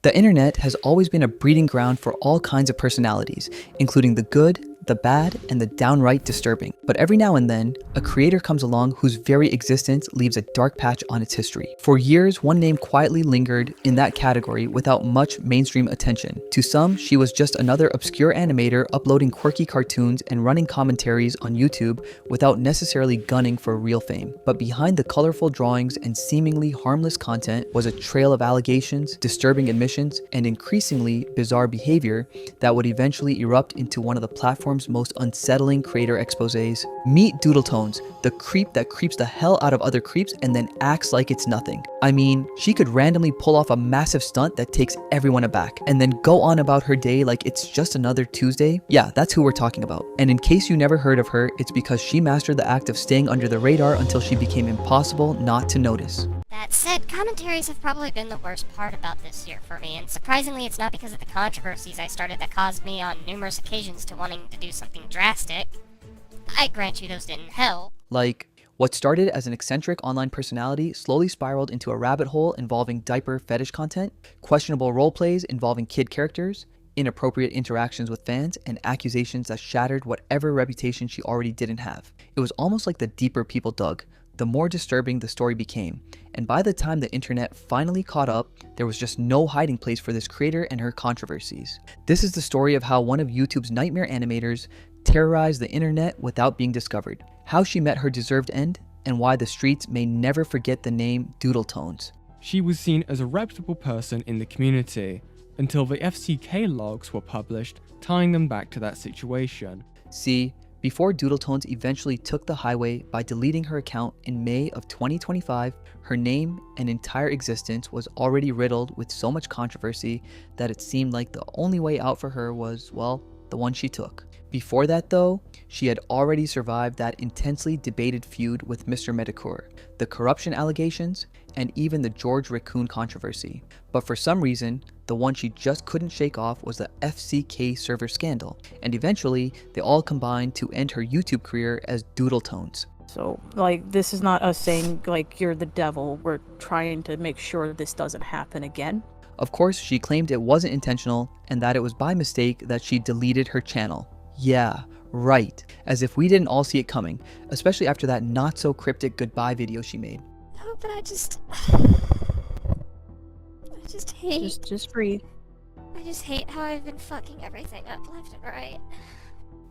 The internet has always been a breeding ground for all kinds of personalities, including the good, the bad, and the downright disturbing. But every now and then, a creator comes along whose very existence leaves a dark patch on its history. For years, one name quietly lingered in that category without much mainstream attention. To some, she was just another obscure animator uploading quirky cartoons and running commentaries on YouTube without necessarily gunning for real fame. But behind the colorful drawings and seemingly harmless content was a trail of allegations, disturbing admissions, and increasingly bizarre behavior that would eventually erupt into one of the platform's most unsettling creator exposés. Meet Doodletones, the creep that creeps the hell out of other creeps and then acts like it's nothing. I mean, she could randomly pull off a massive stunt that takes everyone aback, and then go on about her day like it's just another Tuesday. Yeah, that's who we're talking about. And in case you never heard of her, it's because she mastered the act of staying under the radar until she became impossible not to notice. That said, commentaries have probably been the worst part about this year for me, and surprisingly it's not because of the controversies I started that caused me on numerous occasions to wanting to do something drastic. I grant you those didn't help. Like, what started as an eccentric online personality slowly spiraled into a rabbit hole involving diaper fetish content, questionable role plays involving kid characters, inappropriate interactions with fans, and accusations that shattered whatever reputation she already didn't have. It was almost like the deeper people dug, the more disturbing the story became, and by the time the internet finally caught up, there was just no hiding place for this creator and her controversies. This is the story of how one of YouTube's nightmare animators terrorized the internet without being discovered, how she met her deserved end, and why the streets may never forget the name Doodletones. She was seen as a reputable person in the community, until the FCK logs were published, tying them back to that situation. See, before Doodletones eventually took the highway by deleting her account in May of 2025, her name and entire existence was already riddled with so much controversy that it seemed like the only way out for her was, well, the one she took. Before that though, she had already survived that intensely debated feud with Mr. Medicure, the corruption allegations, and even the George Raccoon controversy. But for some reason, the one she just couldn't shake off was the FCK server scandal, and eventually they all combined to end her YouTube career as Doodletones. So, like, this is not us saying, like, you're the devil. We're trying to make sure this doesn't happen again. Of course, she claimed it wasn't intentional and that it was by mistake that she deleted her channel. Yeah, right. As if we didn't all see it coming, especially after that not so cryptic goodbye video she made. No, but I just hate... Just breathe. I just hate how I've been fucking everything up left and right.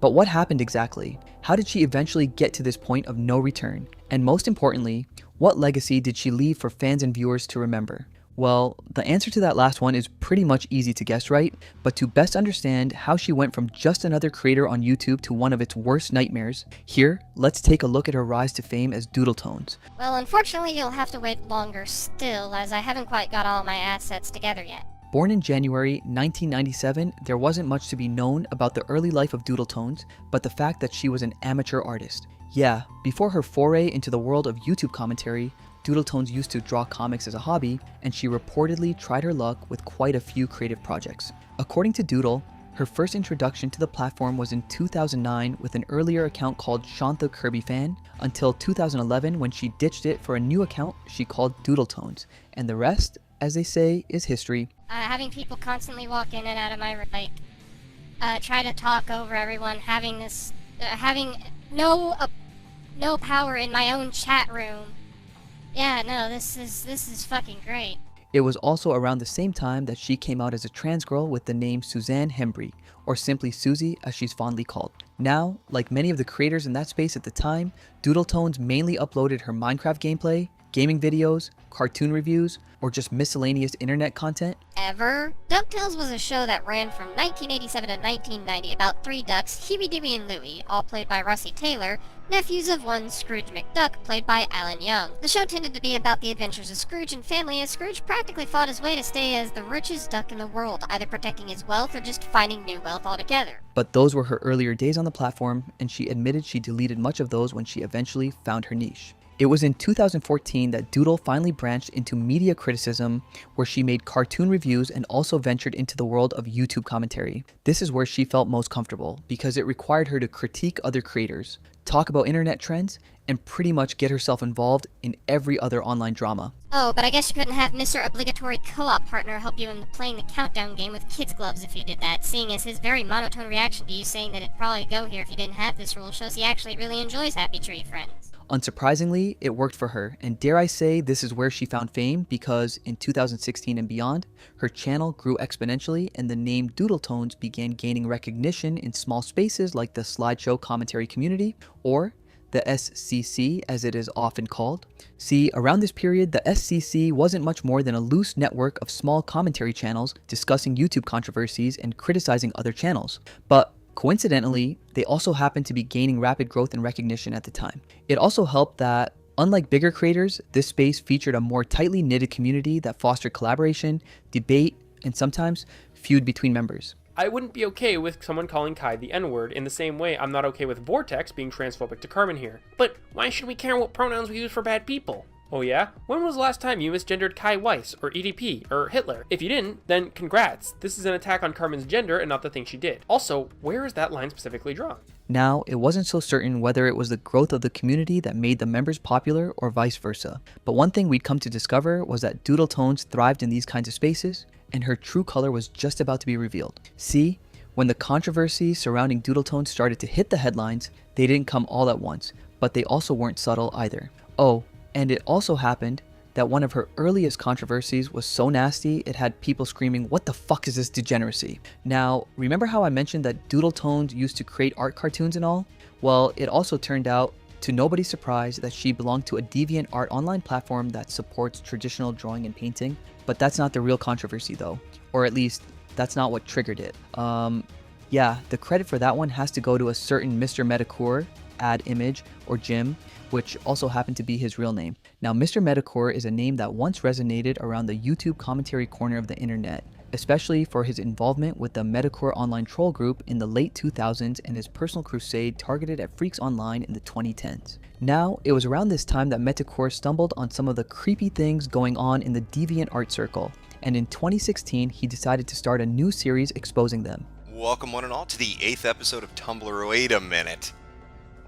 But what happened exactly? How did she eventually get to this point of no return? And most importantly, what legacy did she leave for fans and viewers to remember? Well, the answer to that last one is pretty much easy to guess, right? But to best understand how she went from just another creator on YouTube to one of its worst nightmares, here, let's take a look at her rise to fame as Doodletones. Well, unfortunately you'll have to wait longer still, as I haven't quite got all my assets together yet. Born in January 1997, there wasn't much to be known about the early life of Doodletones, but the fact that she was an amateur artist. Yeah, before her foray into the world of YouTube commentary, Doodletones used to draw comics as a hobby, and she reportedly tried her luck with quite a few creative projects. According to Doodle, her first introduction to the platform was in 2009 with an earlier account called Shantha Kirby Fan, until 2011 when she ditched it for a new account she called Doodletones, and the rest, as they say, is history. Having people constantly walk in and out of my room, like, try to talk over everyone, having no power in my own chat room. Yeah, no, this is fucking great. It was also around the same time that she came out as a trans girl with the name Suzanne Hembry, or simply Susie as she's fondly called. Now, like many of the creators in that space at the time, Doodletones mainly uploaded her Minecraft gameplay, gaming videos, cartoon reviews, or just miscellaneous internet content. DuckTales was a show that ran from 1987 to 1990 about three ducks, Huey, Dewey, and Louie, all played by Russie Taylor, nephews of one Scrooge McDuck, played by Alan Young. The show tended to be about the adventures of Scrooge and family, as Scrooge practically fought his way to stay as the richest duck in the world, either protecting his wealth or just finding new wealth altogether. But those were her earlier days on the platform, and she admitted she deleted much of those when she eventually found her niche. It was in 2014 that Doodle finally branched into media criticism, where she made cartoon reviews and also ventured into the world of YouTube commentary. This is where she felt most comfortable, because it required her to critique other creators, talk about internet trends, and pretty much get herself involved in every other online drama. Oh, but I guess you couldn't have Mr. Obligatory Co-op Partner help you in playing the countdown game with kids' gloves if you did that, seeing as his very monotone reaction to you saying that it'd probably go here if you didn't have this rule shows he actually really enjoys Happy Tree Friends. Unsurprisingly, it worked for her, and dare I say this is where she found fame, because in 2016 and beyond, her channel grew exponentially and the name Doodletones began gaining recognition in small spaces like the slideshow commentary community, or the SCC as it is often called. See, around this period, the SCC wasn't much more than a loose network of small commentary channels discussing YouTube controversies and criticizing other channels. But coincidentally, they also happened to be gaining rapid growth and recognition at the time. It also helped that, unlike bigger creators, this space featured a more tightly knitted community that fostered collaboration, debate, and sometimes feud between members. I wouldn't be okay with someone calling Kai the N-word in the same way I'm not okay with Vortex being transphobic to Carmen here. But why should we care what pronouns we use for bad people? Oh yeah? When was the last time you misgendered Kai Weiss, or EDP, or Hitler? If you didn't, then congrats. This is an attack on Carmen's gender and not the thing she did. Also, where is that line specifically drawn? Now, it wasn't so certain whether it was the growth of the community that made the members popular or vice versa. But one thing we'd come to discover was that Doodletones thrived in these kinds of spaces, and her true color was just about to be revealed. See, when the controversy surrounding Doodletones started to hit the headlines, they didn't come all at once, but they also weren't subtle either. Oh, and it also happened that one of her earliest controversies was so nasty it had people screaming, "What the fuck is this degeneracy?" Now, remember how I mentioned that Doodletones used to create art cartoons and all? Well, it also turned out, to nobody's surprise, that she belonged to a deviant art online platform that supports traditional drawing and painting. But that's not the real controversy though, or at least that's not what triggered it. Yeah, the credit for that one has to go to a certain Mr. Metacore, Ad Image, or Jim, which also happened to be his real name. Now, Mr. Metacore is a name that once resonated around the YouTube commentary corner of the internet, especially for his involvement with the Metacore online troll group in the late 2000s and his personal crusade targeted at freaks online in the 2010s. Now, it was around this time that Metacore stumbled on some of the creepy things going on in the deviant art circle, and in 2016 he decided to start a new series exposing them. Welcome one and all to the 8th episode of Tumblr.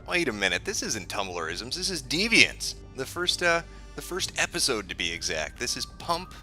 Wait a minute, this isn't Tumblrisms, this is Deviants. The first episode to be exact. This is Pump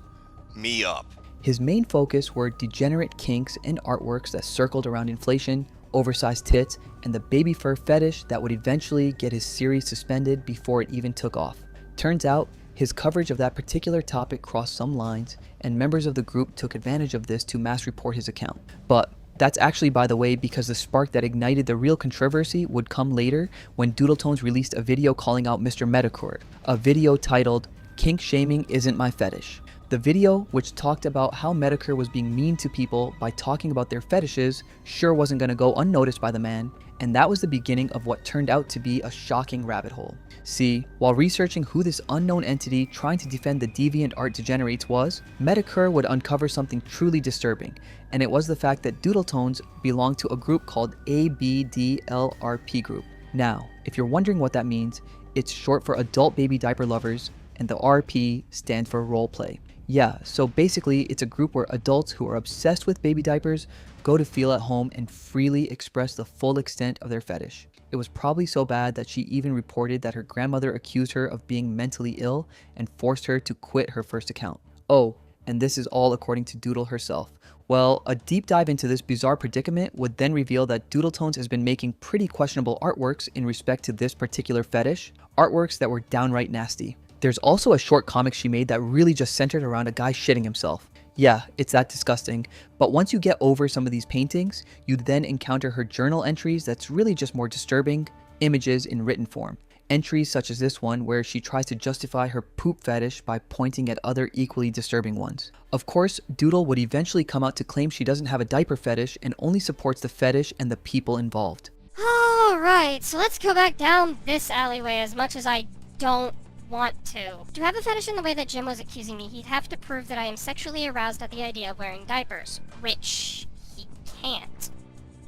Me Up. His main focus were degenerate kinks and artworks that circled around inflation, oversized tits, and the baby fur fetish that would eventually get his series suspended before it even took off. Turns out, his coverage of that particular topic crossed some lines, and members of the group took advantage of this to mass report his account. But that's actually, by the way, because the spark that ignited the real controversy would come later when Doodletones released a video calling out Mr. Metacore, a video titled, "Kink Shaming Isn't My Fetish." The video, which talked about how Metacore was being mean to people by talking about their fetishes, sure wasn't going to go unnoticed by the man, and that was the beginning of what turned out to be a shocking rabbit hole. See, while researching who this unknown entity trying to defend the deviant art degenerates was, Metacore would uncover something truly disturbing, and it was the fact that Doodletones belonged to a group called ABDLRP Group. Now, if you're wondering what that means, it's short for Adult Baby Diaper Lovers, and the RP stands for Roleplay. Yeah, so basically it's a group where adults who are obsessed with baby diapers go to feel at home and freely express the full extent of their fetish. It was probably so bad that she even reported that her grandmother accused her of being mentally ill and forced her to quit her first account. Oh, and this is all according to Doodle herself. Well, a deep dive into this bizarre predicament would then reveal that Doodletones has been making pretty questionable artworks in respect to this particular fetish, artworks that were downright nasty. There's also a short comic she made that really just centered around a guy shitting himself. Yeah, it's that disgusting, but once you get over some of these paintings, you then encounter her journal entries that's really just more disturbing, images in written form. Entries such as this one where she tries to justify her poop fetish by pointing at other equally disturbing ones. Of course, Doodle would eventually come out to claim she doesn't have a diaper fetish and only supports the fetish and the people involved. Alright, so let's go back down this alleyway as much as I don't want to. To have a fetish in the way that Jim was accusing me, he'd have to prove that I am sexually aroused at the idea of wearing diapers, which he can't.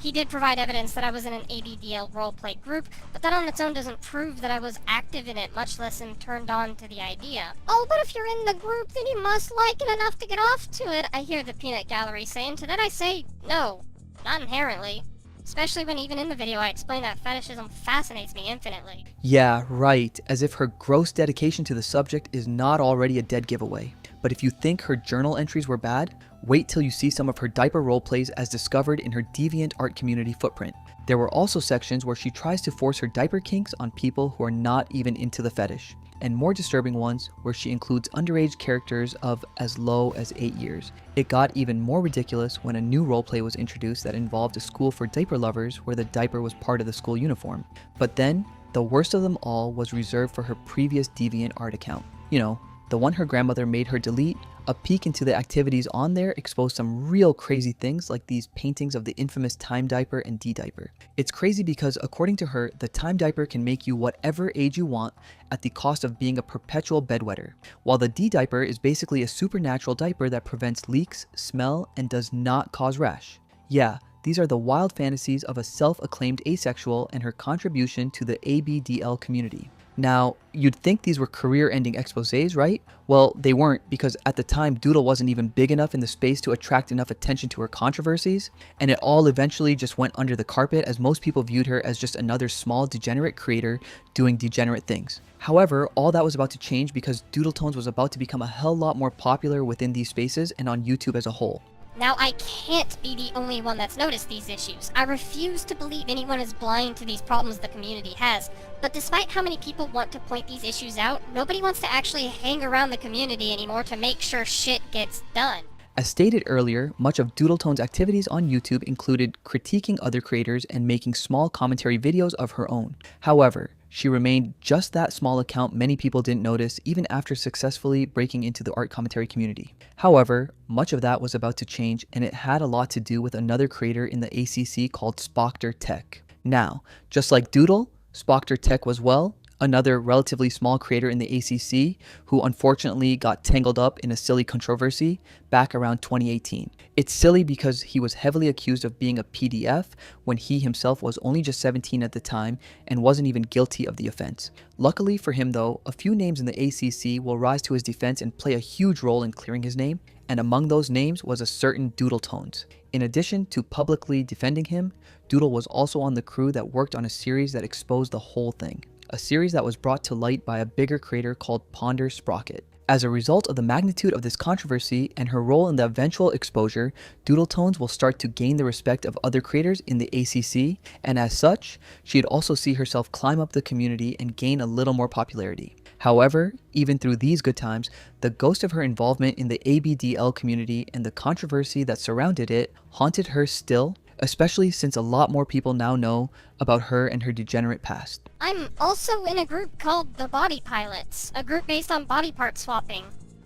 He did provide evidence that I was in an ABDL roleplay group, but that on its own doesn't prove that I was active in it, much less turned on to the idea. Oh, but if you're in the group, then you must like it enough to get off to it, I hear the peanut gallery saying. To that I say, no, not inherently. Especially when even in the video I explain that fetishism fascinates me infinitely. Yeah, right, as if her gross dedication to the subject is not already a dead giveaway. But if you think her journal entries were bad, wait till you see some of her diaper roleplays as discovered in her deviant art community footprint. There were also sections where she tries to force her diaper kinks on people who are not even into the fetish, and more disturbing ones where she includes underage characters of as low as 8 years. It got even more ridiculous when a new roleplay was introduced that involved a school for diaper lovers where the diaper was part of the school uniform. But then, the worst of them all was reserved for her previous deviant art account. You know, the one her grandmother made her delete. A peek into the activities on there exposed some real crazy things like these paintings of the infamous time diaper and D-diaper. It's crazy because according to her, the time diaper can make you whatever age you want at the cost of being a perpetual bedwetter, while the D-diaper is basically a supernatural diaper that prevents leaks, smell, and does not cause rash. Yeah, these are the wild fantasies of a self-acclaimed asexual and her contribution to the ABDL community. Now, you'd think these were career-ending exposés, right? Well, they weren't, because at the time Doodle wasn't even big enough in the space to attract enough attention to her controversies, and it all eventually just went under the carpet as most people viewed her as just another small degenerate creator doing degenerate things. However, all that was about to change because Doodletones was about to become a hell lot more popular within these spaces and on YouTube as a whole. Now, I can't be the only one that's noticed these issues. I refuse to believe anyone is blind to these problems the community has. But despite how many people want to point these issues out, nobody wants to actually hang around the community anymore to make sure shit gets done. As stated earlier, much of Doodletones' activities on YouTube included critiquing other creators and making small commentary videos of her own. However, she remained just that small account many people didn't notice even after successfully breaking into the art commentary community. However, much of that was about to change, and it had a lot to do with another creator in the ACC called Spockter Tech. Now, just like Doodle, Spockter Tech was, well, another relatively small creator in the ACC who unfortunately got tangled up in a silly controversy back around 2018. It's silly because he was heavily accused of being a PDF when he himself was only just 17 at the time and wasn't even guilty of the offense. Luckily for him though, a few names in the ACC will rise to his defense and play a huge role in clearing his name, and among those names was a certain Doodletones. In addition to publicly defending him, Doodle was also on the crew that worked on a series that exposed the whole thing. A series that was brought to light by a bigger creator called Ponder Sprocket. As a result of the magnitude of this controversy and her role in the eventual exposure, Doodletones will start to gain the respect of other creators in the ACC, and as such, she'd also see herself climb up the community and gain a little more popularity. However, even through these good times, the ghost of her involvement in the ABDL community and the controversy that surrounded it haunted her still, especially since a lot more people now know about her and her degenerate past. I'm also in a group called the Body Pilots, a group based on body part swapping.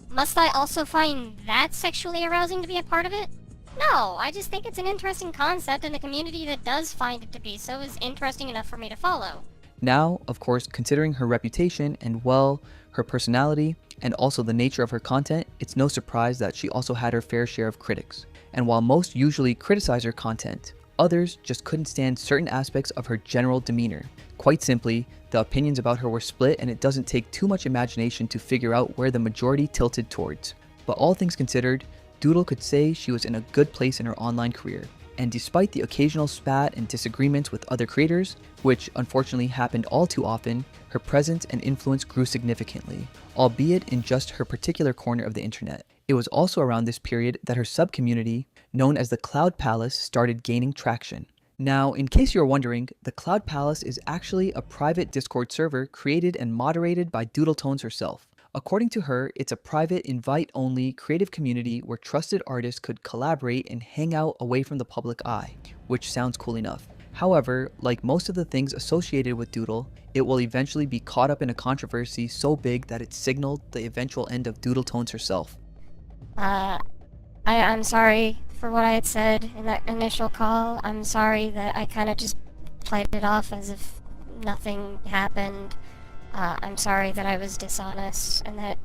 Must I also find that sexually arousing to be a part of it? No, I just think it's an interesting concept, and the community that does find it to be so is interesting enough for me to follow. Now, of course, considering her reputation and, well, her personality, and also the nature of her content, it's no surprise that she also had her fair share of critics. And while most usually criticize her content, others just couldn't stand certain aspects of her general demeanor. Quite simply, the opinions about her were split, and it doesn't take too much imagination to figure out where the majority tilted towards. But all things considered, Doodle could say she was in a good place in her online career. And despite the occasional spat and disagreements with other creators, which unfortunately happened all too often, her presence and influence grew significantly, albeit in just her particular corner of the internet. It was also around this period that her sub-community, known as the Cloud Palace, started gaining traction. Now, in case you're wondering, the Cloud Palace is actually a private Discord server created and moderated by Doodletones herself. According to her, it's a private, invite-only, creative community where trusted artists could collaborate and hang out away from the public eye, which sounds cool enough. However, like most of the things associated with Doodle, it will eventually be caught up in a controversy so big that it signaled the eventual end of Doodletones herself. I'm sorry for what I had said in that initial call. I'm sorry that I kind of just played it off as if nothing happened. I'm sorry that I was dishonest, and that,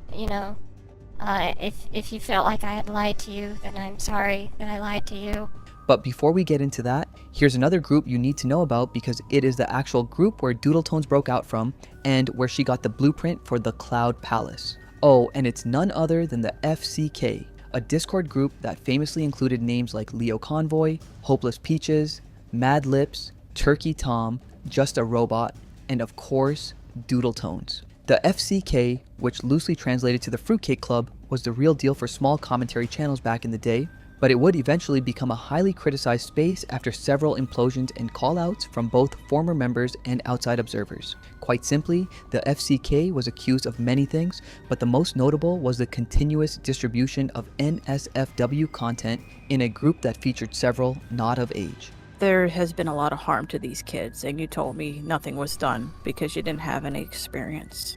if you felt like I had lied to you, then I'm sorry that I lied to you. But before we get into that, here's another group you need to know about because it is the actual group where Doodletones broke out from and where she got the blueprint for the Cloud Palace. Oh, and it's none other than the FCK, a Discord group that famously included names like Leo Convoy, Hopeless Peaches, Mad Lips, Turkey Tom, Just a Robot, and of course, Doodletones. The FCK, which loosely translated to the Fruitcake Club, was the real deal for small commentary channels back in the day, but it would eventually become a highly criticized space after several implosions and callouts from both former members and outside observers. Quite simply, the FCK was accused of many things, but the most notable was the continuous distribution of NSFW content in a group that featured several not of age. There has been a lot of harm to these kids, and you told me nothing was done because you didn't have any experience.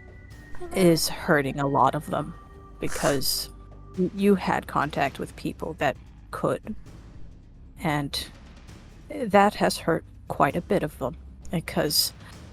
It is hurting a lot of them because you had contact with people that could, and that has hurt quite a bit of them because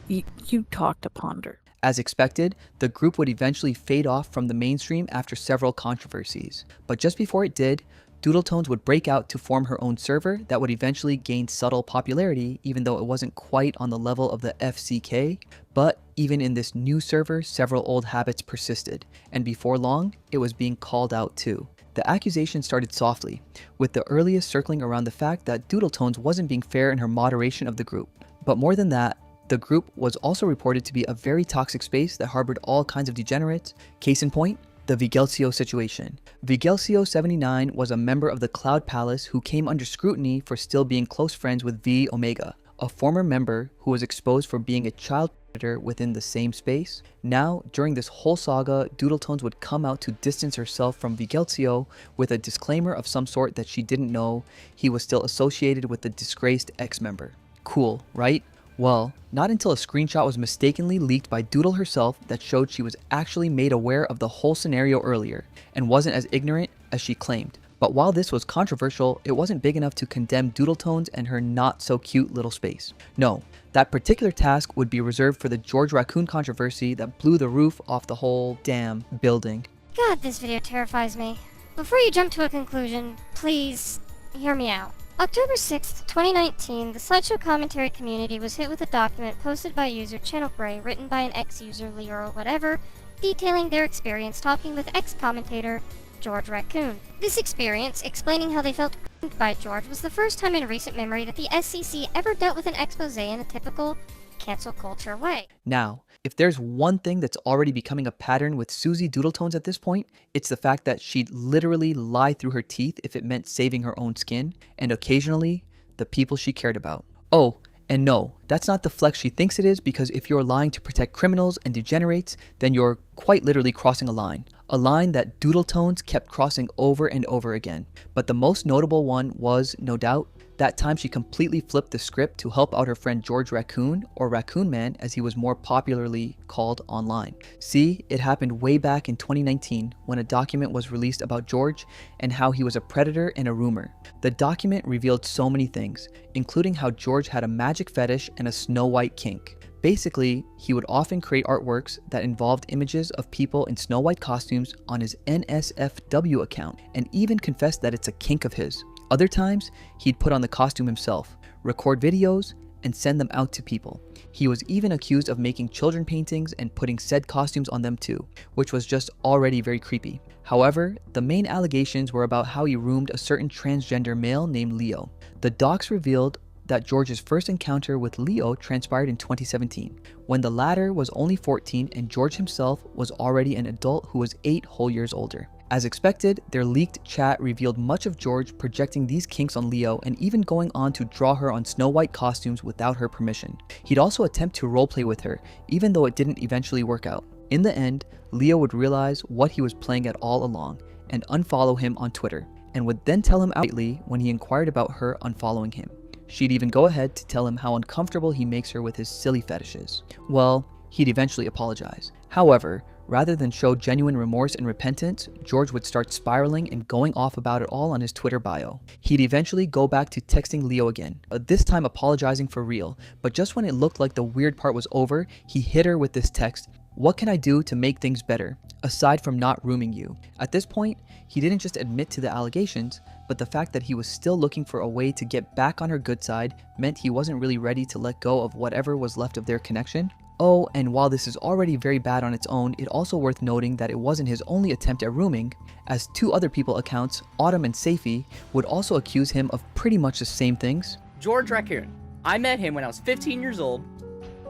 you talked to Ponder. As expected, the group would eventually fade off from the mainstream after several controversies, but just before it did, Doodletones would break out to form her own server that would eventually gain subtle popularity, even though it wasn't quite on the level of the FCK. But even in this new server, several old habits persisted, and before long, it was being called out too. The accusation started softly, with the earliest circling around the fact that Doodletones wasn't being fair in her moderation of the group. But more than that, the group was also reported to be a very toxic space that harbored all kinds of degenerates. Case in point, the Vigelcio situation. Vigelcio79 was a member of the Cloud Palace who came under scrutiny for still being close friends with V Omega, a former member who was exposed for being a child predator within the same space. Now, during this whole saga, Doodletones would come out to distance herself from Vigelcio with a disclaimer of some sort that she didn't know he was still associated with the disgraced ex-member. Cool, right? Well, not until a screenshot was mistakenly leaked by Doodle herself that showed she was actually made aware of the whole scenario earlier, and wasn't as ignorant as she claimed. But while this was controversial, it wasn't big enough to condemn Doodletones and her not-so-cute little space. No, that particular task would be reserved for the George Raccoon controversy that blew the roof off the whole damn building. God, this video terrifies me. Before you jump to a conclusion, please hear me out. October 6th, 2019, the slideshow commentary community was hit with a document posted by user Channel Gray, written by an ex-user Leo whatever, detailing their experience talking with ex-commentator George Raccoon. This experience, explaining how they felt groomed by George, was the first time in recent memory that the SCC ever dealt with an expose in a typical cancel culture way. Now, if there's one thing that's already becoming a pattern with Susie Doodletones at this point, it's the fact that she'd literally lie through her teeth if it meant saving her own skin, and occasionally, the people she cared about. Oh, and no, that's not the flex she thinks it is, because if you're lying to protect criminals and degenerates, then you're quite literally crossing a line. A line that Doodletones kept crossing over and over again. But the most notable one was, no doubt, that time she completely flipped the script to help out her friend George Raccoon, or Raccoon Man as he was more popularly called online. See, it happened way back in 2019 when a document was released about George and how he was a predator and a rumor. The document revealed so many things, including how George had a magic fetish and a Snow White kink. Basically, he would often create artworks that involved images of people in Snow White costumes on his NSFW account, and even confessed that it's a kink of his. Other times, he'd put on the costume himself, record videos, and send them out to people. He was even accused of making children paintings and putting said costumes on them too, which was just already very creepy. However, the main allegations were about how he roomed a certain transgender male named Leo. The docs revealed that George's first encounter with Leo transpired in 2017, when the latter was only 14 and George himself was already an adult who was 8 whole years older. As expected, their leaked chat revealed much of George projecting these kinks on Leo and even going on to draw her on Snow White costumes without her permission. He'd also attempt to roleplay with her, even though it didn't eventually work out. In the end, Leo would realize what he was playing at all along and unfollow him on Twitter, and would then tell him outright when he inquired about her unfollowing him. She'd even go ahead to tell him how uncomfortable he makes her with his silly fetishes. Well, he'd eventually apologize. However, rather than show genuine remorse and repentance, George would start spiraling and going off about it all on his Twitter bio. He'd eventually go back to texting Leo again, this time apologizing for real, but just when it looked like the weird part was over, he hit her with this text, What can I do to make things better, aside from not rooming you? At this point, he didn't just admit to the allegations, but the fact that he was still looking for a way to get back on her good side meant he wasn't really ready to let go of whatever was left of their connection. Oh, and while this is already very bad on its own, it's also worth noting that it wasn't his only attempt at rooming, as 2 other people accounts, Autumn and Safi, would also accuse him of pretty much the same things. George Raccoon. I met him when I was 15 years old.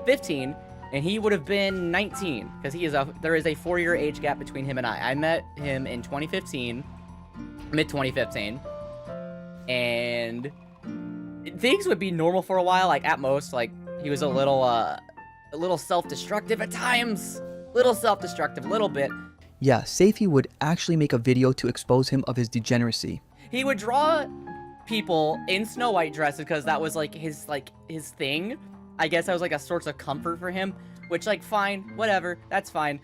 15. And he would have been 19, because there is a 4-year age gap between him and I. I met him in 2015, mid-2015, and things would be normal for a while, like at most, like he was a little self-destructive at times, a little bit. Yeah, Safi would actually make a video to expose him of his degeneracy. He would draw people in Snow White dresses because that was like his thing. I guess that was like a source of comfort for him, which, like, fine, whatever, that's fine.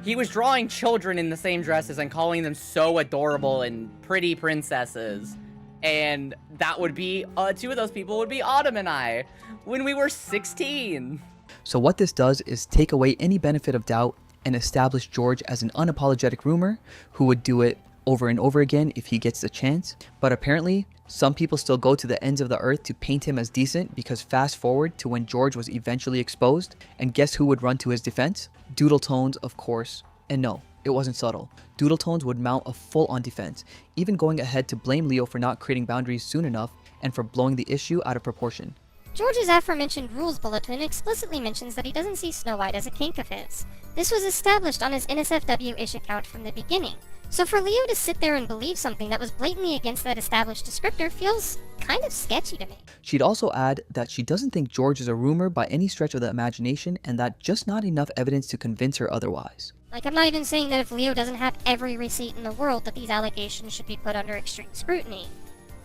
He was drawing children in the same dresses and calling them so adorable and pretty princesses. And that would be, 2 of those people would be Autumn and I, when we were 16. So what this does is take away any benefit of doubt and establish George as an unapologetic roomer who would do it over and over again if he gets the chance. But apparently, some people still go to the ends of the earth to paint him as decent, because fast forward to when George was eventually exposed, and guess who would run to his defense? Doodletones, of course. And no, it wasn't subtle. Doodletones would mount a full-on defense, even going ahead to blame Leo for not creating boundaries soon enough and for blowing the issue out of proportion. George's aforementioned rules bulletin explicitly mentions that he doesn't see Snow White as a kink of his. This was established on his NSFW-ish account from the beginning. So for Leo to sit there and believe something that was blatantly against that established descriptor feels kind of sketchy to me. She'd also add that she doesn't think George is a rumor by any stretch of the imagination, and that just not enough evidence to convince her otherwise. Like, I'm not even saying that if Leo doesn't have every receipt in the world that these allegations should be put under extreme scrutiny.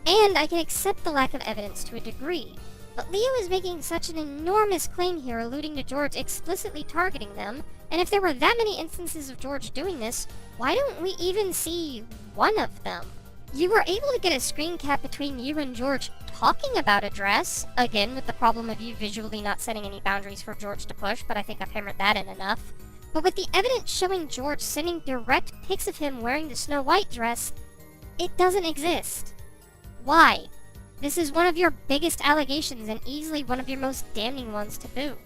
And I can accept the lack of evidence to a degree. But Leo is making such an enormous claim here, alluding to George explicitly targeting them, and if there were that many instances of George doing this, why don't we even see one of them? You were able to get a screen cap between you and George talking about a dress, again with the problem of you visually not setting any boundaries for George to push, but I think I've hammered that in enough. But with the evidence showing George sending direct pics of him wearing the Snow White dress, it doesn't exist. Why? This is one of your biggest allegations and easily one of your most damning ones to boot.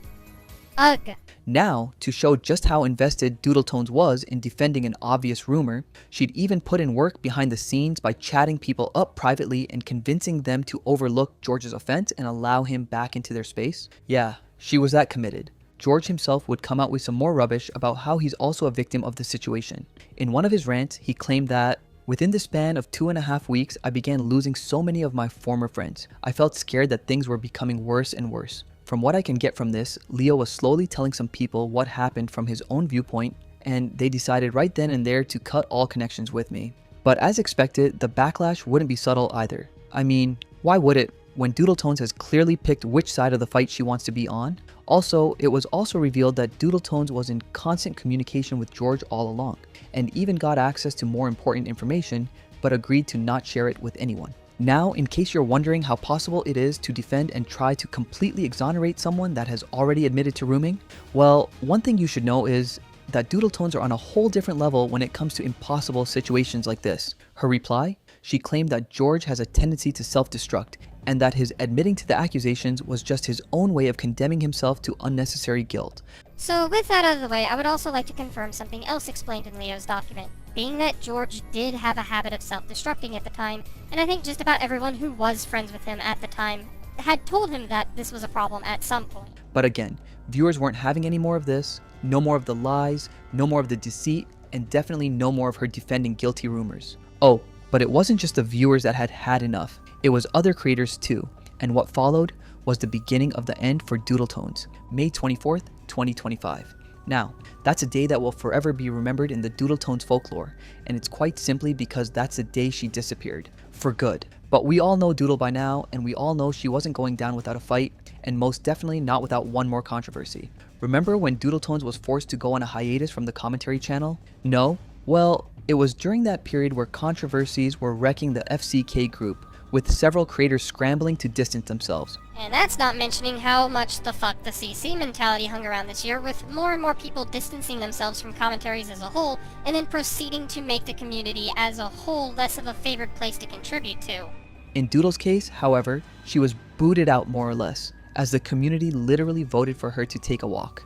Ugh. Now, to show just how invested Doodletones was in defending an obvious rumor, she'd even put in work behind the scenes by chatting people up privately and convincing them to overlook George's offense and allow him back into their space. Yeah, she was that committed. George himself would come out with some more rubbish about how he's also a victim of the situation. In one of his rants, he claimed that, "Within the span of 2.5 weeks, I began losing so many of my former friends. I felt scared that things were becoming worse and worse." From what I can get from this, Leo was slowly telling some people what happened from his own viewpoint, and they decided right then and there to cut all connections with me. But as expected, the backlash wouldn't be subtle either. I mean, why would it, when Doodletones has clearly picked which side of the fight she wants to be on? Also, it was also revealed that Doodletones was in constant communication with George all along, and even got access to more important information, but agreed to not share it with anyone. Now, in case you're wondering how possible it is to defend and try to completely exonerate someone that has already admitted to rooming, well, one thing you should know is that Doodletones are on a whole different level when it comes to impossible situations like this. Her reply? She claimed that George has a tendency to self-destruct, and that his admitting to the accusations was just his own way of condemning himself to unnecessary guilt. So with that out of the way, I would also like to confirm something else explained in Leo's document, being that George did have a habit of self-destructing at the time, and I think just about everyone who was friends with him at the time had told him that this was a problem at some point. But again, viewers weren't having any more of this, no more of the lies, no more of the deceit, and definitely no more of her defending guilty rumors. Oh, but it wasn't just the viewers that had had enough, it was other creators too, and what followed was the beginning of the end for Doodletones, May 24th, 2025. Now, that's a day that will forever be remembered in the Doodletones folklore, and it's quite simply because that's the day she disappeared. For good. But we all know Doodle by now, and we all know she wasn't going down without a fight, and most definitely not without one more controversy. Remember when Doodletones was forced to go on a hiatus from the commentary channel? No? Well, it was during that period where controversies were wrecking the FCK group, with several creators scrambling to distance themselves. And that's not mentioning how much the fuck the CC mentality hung around this year, with more and more people distancing themselves from commentaries as a whole, and then proceeding to make the community as a whole less of a favored place to contribute to. In Doodle's case, however, she was booted out more or less, as the community literally voted for her to take a walk.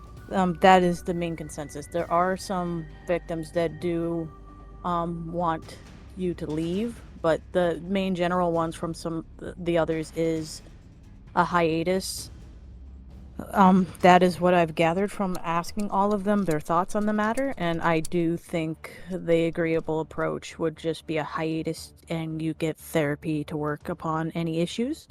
That is the main consensus. There are some victims that do want you to leave, but the main general ones from the others is a hiatus. That is what I've gathered from asking all of them their thoughts on the matter, and I do think the agreeable approach would just be a hiatus and you get therapy to work upon any issues.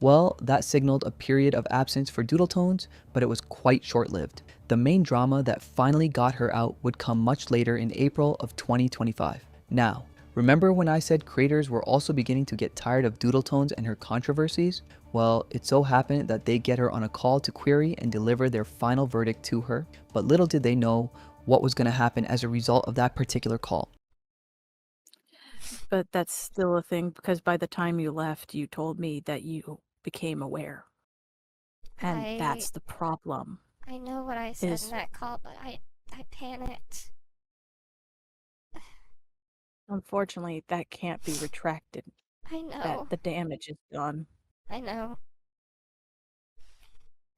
Well, that signaled a period of absence for Doodletones, but it was quite short-lived. The main drama that finally got her out would come much later in April of 2025. Now, remember when I said creators were also beginning to get tired of Doodletones and her controversies? Well, it so happened that they get her on a call to query and deliver their final verdict to her, but little did they know what was going to happen as a result of that particular call. But that's still a thing, because by the time you left, you told me that you became aware. And that's the problem. I know what I said in that call, but I panicked. Unfortunately, that can't be retracted. I know. That the damage is done. I know.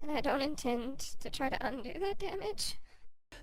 And I don't intend to try to undo that damage.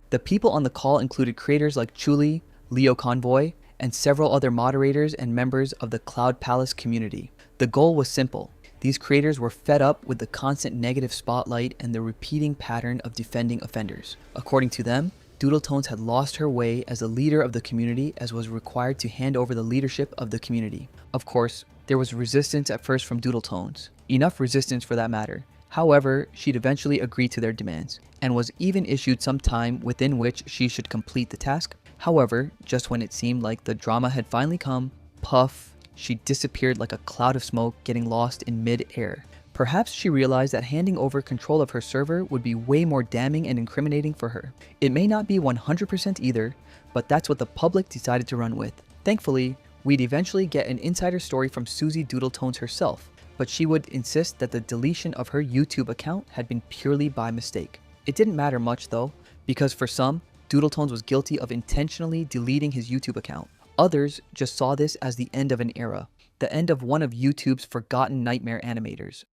The people on the call included creators like Chuli, Leo Convoy, and several other moderators and members of the Cloud Palace community. The goal was simple. These creators were fed up with the constant negative spotlight and the repeating pattern of defending offenders. According to them, Doodletones had lost her way as a leader of the community, as was required to hand over the leadership of the community. Of course, there was resistance at first from Doodletones. Enough resistance for that matter. However, she'd eventually agreed to their demands, and was even issued some time within which she should complete the task. However, just when it seemed like the drama had finally come, puff, she disappeared like a cloud of smoke, getting lost in mid-air. Perhaps she realized that handing over control of her server would be way more damning and incriminating for her. It may not be 100% either, but that's what the public decided to run with. Thankfully, we'd eventually get an insider story from Susie Doodletones herself, but she would insist that the deletion of her YouTube account had been purely by mistake. It didn't matter much though, because for some, Doodletones was guilty of intentionally deleting his YouTube account. Others just saw this as the end of an era, the end of one of YouTube's forgotten nightmare animators.